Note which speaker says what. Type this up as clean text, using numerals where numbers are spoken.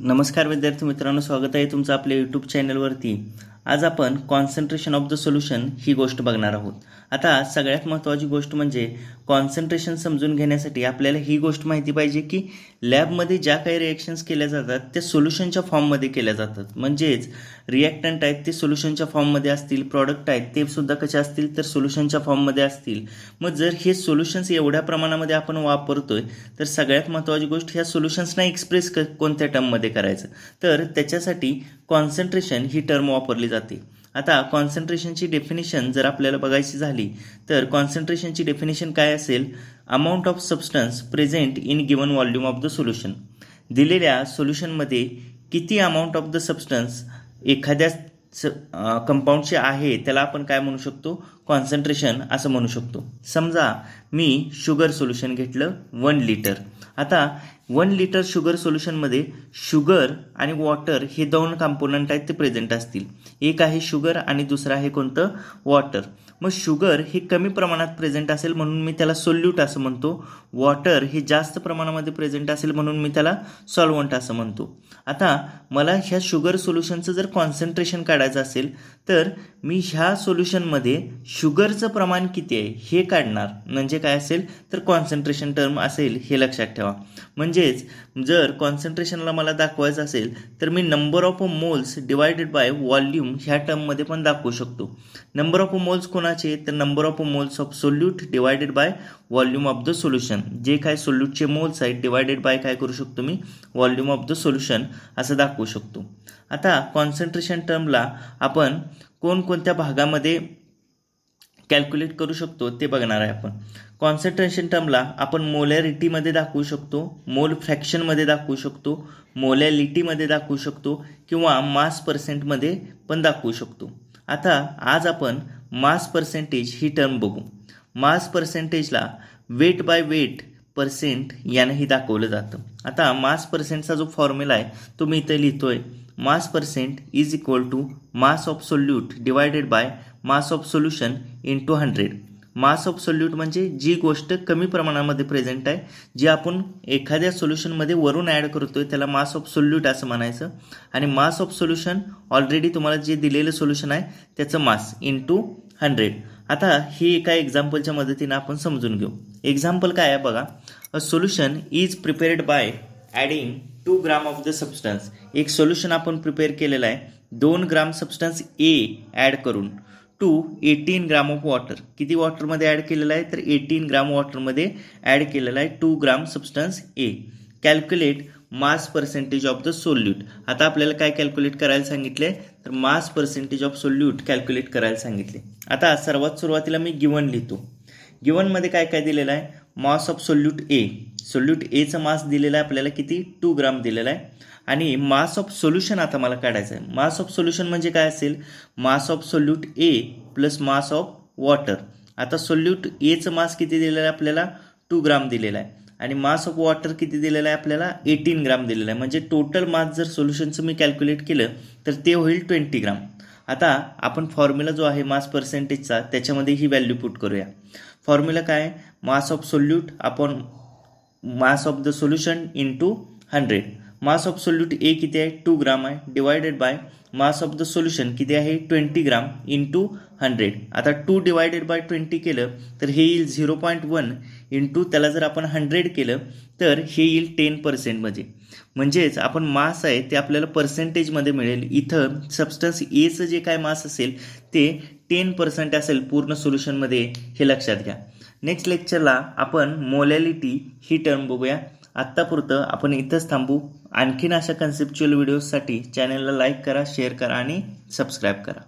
Speaker 1: नमस्कार विद्यार्थी मित्रांनो, स्वागत आहे तुमचं आपल्या यूट्यूब चॅनलवरती। आज आपण कॉन्सन्ट्रेशन ऑफ द सोल्युशन ही गोष्ट बघणार आहोत। आता सगळ्यात महत्त्वाची गोष्ट म्हणजे कॉन्सन्ट्रेशन समजून घेण्यासाठी आपल्याला ही गोष्ट माहिती पाहिजे की लॅबमध्ये ज्या काही रिएक्शन्स केल्या जातात त्या सोल्युशनच्या फॉर्ममध्ये केल्या जातात। म्हणजेच रिएक्टंट आहेत ते सोल्युशनच्या फॉर्ममध्ये असतील, प्रॉडक्ट आहेत ते सुद्धा कसे असतील तर सोल्युशनच्या फॉर्ममध्ये असतील। मग जर हे सोल्युशन्स एवढ्या प्रमाणामध्ये आपण वापरतोय तर सगळ्यात महत्त्वाची गोष्ट ह्या सोल्युशन्सना एक्सप्रेस कोणत्या टर्ममध्ये करायचं, तर त्याच्यासाठी कॉन्सन्ट्रेशन ही टर्म वापरली जाते। आता कॉन्सन्ट्रेशनची डेफिनेशन जर आपल्याला बघायची झाली तर कॉन्सन्ट्रेशनची डेफिनेशन काय असेल, amount of substance present in given volume of the solution. दिलेल्या सोल्युशनमध्ये किती अमाऊंट ऑफ द सबस्टन्स एखाद्या कंपाऊंडचे आहे त्याला आपण काय म्हणू शकतो, कॉन्सन्ट्रेशन असं म्हणू शकतो। समजा मी शुगर सोल्युशन घेतलं 1 लिटर। आता 1 लिटर शुगर सोल्युशनमध्ये शुगर आणि वॉटर हे दोन कंपोनंट आहेत ते प्रेझेंट असतील। एक आहे शुगर आणि दुसरं आहे कोणतं, वॉटर। मग शुगर हे कमी प्रमाणात प्रेझेंट असेल म्हणून मी त्याला सोल्यूट असं म्हणतो, वॉटर हे जास्त प्रमाणामध्ये प्रेझेंट असेल म्हणून मी त्याला सॉल्व्हंट असं म्हणतो। आता मला ह्या शुगर सोल्युशनचं जर कॉन्सन्ट्रेशन काढायचं असेल तर मी ह्या सोल्युशनमध्ये शुगरचं प्रमाण किती आहे हे काढणार, म्हणजे काय असेल तर कॉन्सन्ट्रेशन टर्म असेल हे लक्षात ठेवा। म्हणजेच जर कॉन्सन्ट्रेशनला मला दाखवायचं असेल तर मी number of moles divided by volume ह्या टर्ममध्ये पण दाखवू शकतो। नंबर ऑफ मोल्स कोणाचे, तर number of moles of solute divided by volume of the solution. जे काय सोल्यूटचे मोल्स आहेत डिवायडेड बाय काय करू शकतो मी, व्हॉल्यूम ऑफ द सोल्युशन असं दाखवू शकतो। आता कॉन्सन्ट्रेशन टर्मला आपण कोणकोणत्या भागामध्ये कॅल्क्युलेट करू शकतो ते बघणार आहे आपण। कॉन्सन्ट्रेशन टर्मला आपण मोलॅरिटीमध्ये दाखवू शकतो, मोल फ्रॅक्शनमध्ये दाखवू शकतो, मोलॅलिटीमध्ये दाखवू शकतो किंवा मास पर्सेंटमध्ये पण दाखवू शकतो। आता आज आपण मास पर्सेंटेज ही टर्म बघू। मास पर्सेंटेजला वेट बाय वेट पर्सेंट यानंही दाखवलं जातं। आता मास पर्सेंटचा जो फॉर्म्युला आहे तो मी इथे लिहितोय, mass percent is equal to mass of solute divided by mass of solution into 100। Mass of solute म्हणजे जी गोष्ट कमी प्रमाणामध्ये प्रेझेंट आहे, जी आपण एखाद्या सोल्युशनमध्ये वरून ॲड करतोय त्याला मास ऑफ सोल्यूट असं म्हणायचं। आणि मास ऑफ सोल्युशन ऑलरेडी तुम्हाला जे दिलेलं सोल्युशन आहे त्याचं मास इंटू 100। आता हे एका एक्झाम्पलच्या मदतीने आपण समजून घेऊ। एक्झाम्पल काय आहे बघा, a solution is prepared bye adding 2 gram of the substance. एक सोल्युशन आपण प्रिपेअर केलेलं आहे 2 ग्राम सबस्टन्स ए ॲड करून टू 18 ग्राम ऑफ वॉटर। किती वॉटरमध्ये ॲड केलेलं आहे तर 18 ग्राम वॉटरमध्ये ॲड केलेलं आहे 2 gram substance A. Calculate mass percentage of the solute. आता आपल्याला काय कॅल्क्युलेट करायला सांगितले तर mass percentage of solute calculate करायला सांगितले। आता सर्वात सुरुवातीला मी गिवन लिहितो। गिवनमध्ये काय काय दिलेलं आहे, मास ऑफ सोल्यूट ए, सोल्यूट एचं मास दिलेलं आहे आपल्याला किती, 2 ग्राम दिलेला आहे। आणि मास ऑफ सोल्युशन आता मला काढायचं आहे। मास ऑफ सोल्युशन म्हणजे काय असेल, मास of solute A plus mass of water. आता सोल्यूट एचं मास किती दिलेलं आहे आपल्याला, 2 ग्राम दिलेला आहे आणि मास ऑफ वॉटर किती दिलेलं आहे आपल्याला, 18 ग्राम दिलेलं आहे। म्हणजे टोटल मास जर सोल्युशनचं मी कॅल्क्युलेट केलं तर ते होईल 20 ग्राम। आता आपण फॉर्म्युला जो आहे मास पर्सेंटेजचा त्याच्यामध्ये ही व्हॅल्यू पुट करूया। फॉर्म्युला काय, mass of solute upon mass of the solution into 100। Mass of solute A किती आहे, 2 ग्राम आहे, divided by mass of the solution किती आहे, 20 ग्राम इंटू 100। आता 2 डिवायडेड बाय 20 केलं तर हे येईल 0.1 इंटू त्याला जर आपण 100 केलं तर हे येईल 10% मध्ये। म्हणजेच आपण मास आहे ते आपल्याला पर्सेंटेजमध्ये मिळेल। इथं सबस्टन्स एचं जे काय मास असेल ते 10% असेल पूर्ण सोल्युशनमध्ये, हे लक्षात घ्या। नेक्स्ट लेक्चरला आपण मोलॅलिटी ही टर्म बघूया। आत्तापुरतं आपण इथंच थांबू। आणखीन अशा कन्सेप्च्युअल व्हिडिओजसाठी चॅनलला लाईक करा, शेअर करा आणि सबस्क्राईब करा।